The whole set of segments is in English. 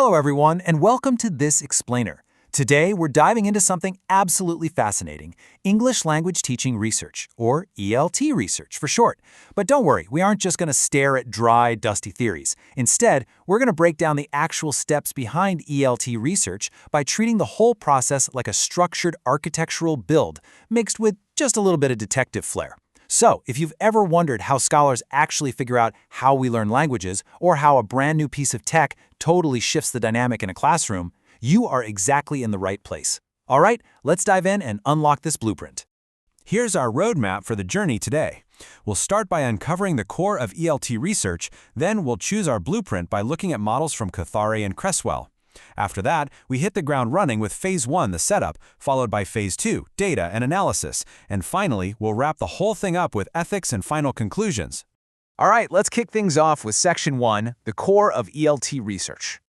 Hello everyone, and welcome to This Explainer. Today we're diving into something absolutely fascinating, English language teaching research, or ELT research for short. But don't worry, we aren't just going to stare at dry, dusty theories. Instead, we're going to break down the actual steps behind ELT research by treating the whole process like a structured architectural build, mixed with just a little bit of detective flair. So, if you've ever wondered how scholars actually figure out how we learn languages, or how a brand new piece of tech totally shifts the dynamic in a classroom, you are exactly in the right place. All right, let's dive in and unlock this blueprint. Here's our roadmap for the journey today. We'll start by uncovering the core of ELT research, then we'll choose our blueprint by looking at models from Kothari and Creswell. After that, we hit the ground running with Phase 1, the setup, followed by Phase 2, data and analysis, and finally, we'll wrap the whole thing up with ethics and final conclusions. All right, let's kick things off with Section 1, the core of ELT research.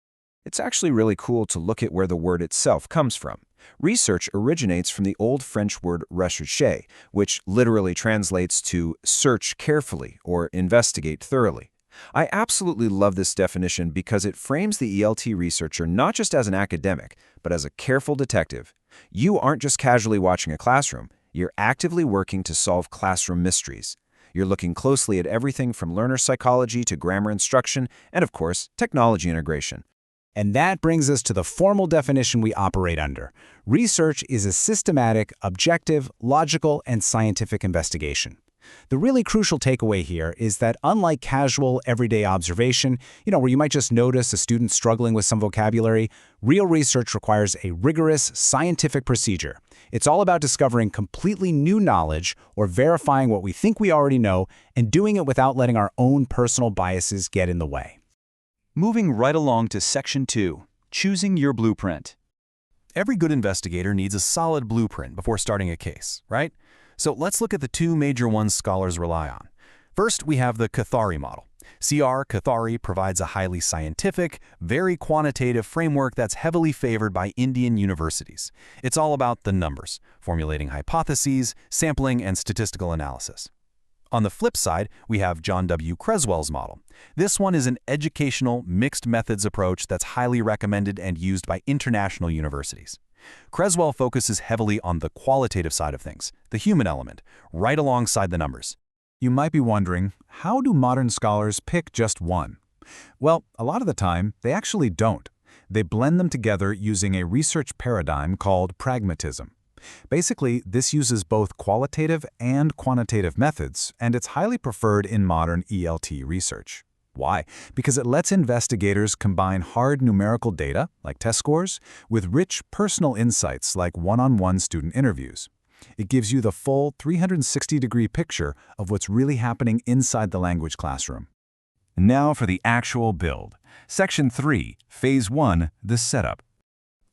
It's actually really cool to look at where the word itself comes from. Research originates from the old French word rechercher, which literally translates to search carefully or investigate thoroughly. I absolutely love this definition because it frames the ELT researcher not just as an academic, but as a careful detective. You aren't just casually watching a classroom, you're actively working to solve classroom mysteries. You're looking closely at everything from learner psychology to grammar instruction, and of course, technology integration. And that brings us to the formal definition we operate under. Research is a systematic, objective, logical, and scientific investigation. The really crucial takeaway here is that unlike casual, everyday observation, where you might just notice a student struggling with some vocabulary, real research requires a rigorous, scientific procedure. It's all about discovering completely new knowledge or verifying what we think we already know and doing it without letting our own personal biases get in the way. Moving right along to Section 2, choosing your blueprint. Every good investigator needs a solid blueprint before starting a case, right? So let's look at the two major ones scholars rely on. First, we have the Kothari model. Kothari provides a highly scientific, very quantitative framework that's heavily favored by Indian universities. It's all about the numbers, formulating hypotheses, sampling, and statistical analysis. On the flip side, we have John W. Creswell's model. This one is an educational, mixed methods approach that's highly recommended and used by international universities. Creswell focuses heavily on the qualitative side of things, the human element, right alongside the numbers. You might be wondering, how do modern scholars pick just one? Well, a lot of the time, they actually don't. They blend them together using a research paradigm called pragmatism. Basically, this uses both qualitative and quantitative methods, and it's highly preferred in modern ELT research. Why? Because it lets investigators combine hard numerical data, like test scores, with rich personal insights like one-on-one student interviews. It gives you the full 360-degree picture of what's really happening inside the language classroom. Now for the actual build. Section 3, Phase 1, the setup.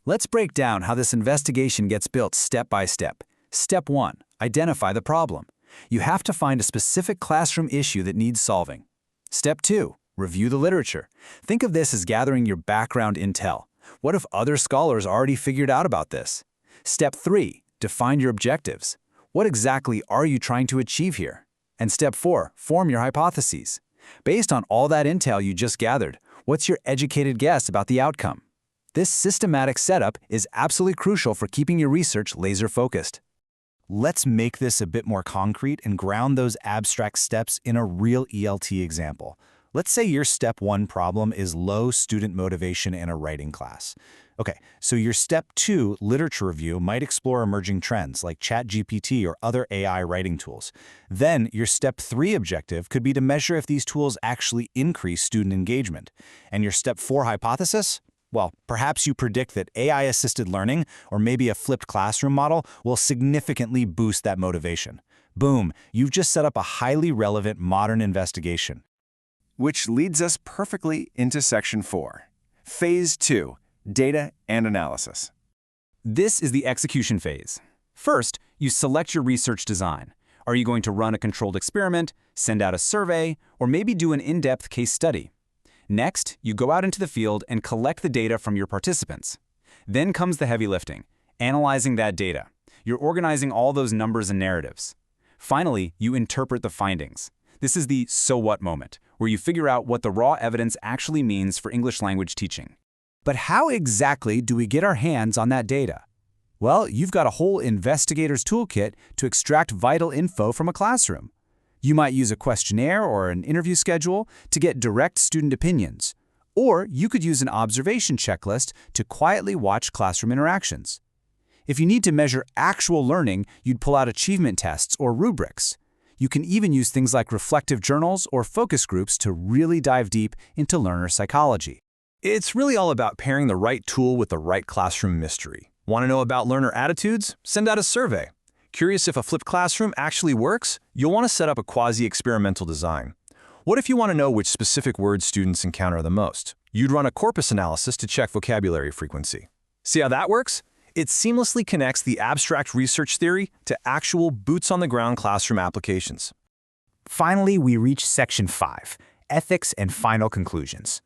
Let's break down how this investigation gets built step by step. Step 1, identify the problem. You have to find a specific classroom issue that needs solving. Step 2, review the literature. Think of this as gathering your background intel. What if other scholars already figured out about this? Step 3, define your objectives. What exactly are you trying to achieve here? And Step 4, form your hypotheses. Based on all that intel you just gathered, what's your educated guess about the outcome? This systematic setup is absolutely crucial for keeping your research laser-focused. Let's make this a bit more concrete and ground those abstract steps in a real ELT example. Let's say your Step 1 problem is low student motivation in a writing class. Okay, so your Step 2 literature review might explore emerging trends like ChatGPT or other AI writing tools. Then your Step 3 objective could be to measure if these tools actually increase student engagement. And your Step 4 hypothesis? Well, perhaps you predict that AI-assisted learning, or maybe a flipped classroom model, will significantly boost that motivation. Boom, you've just set up a highly relevant modern investigation. Which leads us perfectly into Section 4, Phase 2, data and analysis. This is the execution phase. First, you select your research design. Are you going to run a controlled experiment, send out a survey, or maybe do an in-depth case study? Next, you go out into the field and collect the data from your participants. Then comes the heavy lifting, analyzing that data. You're organizing all those numbers and narratives. Finally, you interpret the findings. This is the so what moment, where you figure out what the raw evidence actually means for English language teaching. But how exactly do we get our hands on that data? Well, you've got a whole investigator's toolkit to extract vital info from a classroom. You might use a questionnaire or an interview schedule to get direct student opinions. Or you could use an observation checklist to quietly watch classroom interactions. If you need to measure actual learning, you'd pull out achievement tests or rubrics. You can even use things like reflective journals or focus groups to really dive deep into learner psychology. It's really all about pairing the right tool with the right classroom mystery. Want to know about learner attitudes? Send out a survey. Curious if a flipped classroom actually works? You'll want to set up a quasi-experimental design. What if you want to know which specific words students encounter the most? You'd run a corpus analysis to check vocabulary frequency. See how that works? It seamlessly connects the abstract research theory to actual boots-on-the-ground classroom applications. Finally, we reach Section 5, Ethics and Final Conclusions.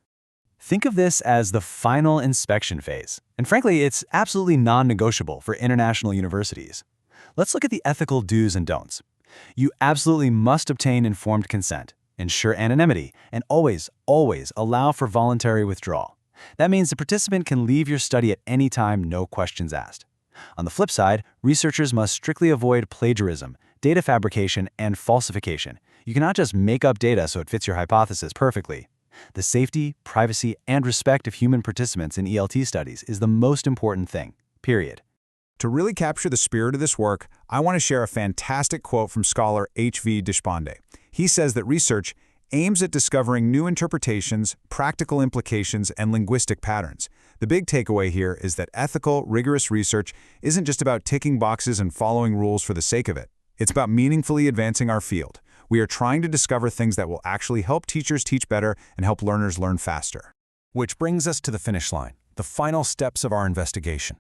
Think of this as the final inspection phase. And frankly, it's absolutely non-negotiable for international universities. Let's look at the ethical do's and don'ts. You absolutely must obtain informed consent, ensure anonymity, and always allow for voluntary withdrawal. That means the participant can leave your study at any time, no questions asked. On the flip side, researchers must strictly avoid plagiarism, data fabrication, and falsification. You cannot just make up data so it fits your hypothesis perfectly. The safety, privacy, and respect of human participants in ELT studies is the most important thing, period. To really capture the spirit of this work, I want to share a fantastic quote from scholar H.V. Deshpande. He says that research aims at discovering new interpretations, practical implications, and linguistic patterns. The big takeaway here is that ethical, rigorous research isn't just about ticking boxes and following rules for the sake of it. It's about meaningfully advancing our field. We are trying to discover things that will actually help teachers teach better and help learners learn faster. Which brings us to the finish line, the final steps of our investigation.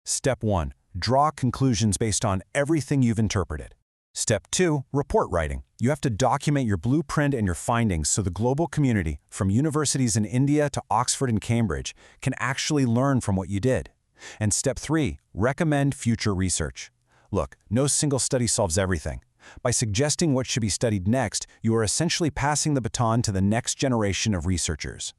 Step 1. Draw conclusions based on everything you've interpreted. Step 2. Report writing. You have to document your blueprint and your findings so the global community, from universities in India to Oxford and Cambridge, can actually learn from what you did. And Step 3. Recommend future research. Look, no single study solves everything. By suggesting what should be studied next, you are essentially passing the baton to the next generation of researchers.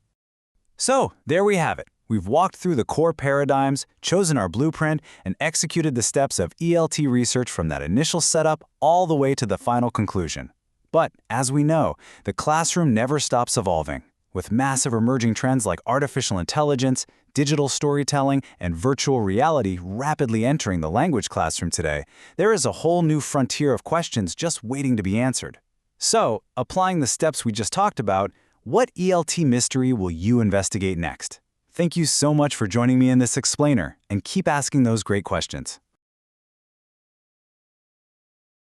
So, there we have it. We've walked through the core paradigms, chosen our blueprint, and executed the steps of ELT research from that initial setup all the way to the final conclusion. But, as we know, the classroom never stops evolving. With massive emerging trends like artificial intelligence, digital storytelling, and virtual reality rapidly entering the language classroom today, there is a whole new frontier of questions just waiting to be answered. So, applying the steps we just talked about, what ELT mystery will you investigate next? Thank you so much for joining me in this explainer, and keep asking those great questions.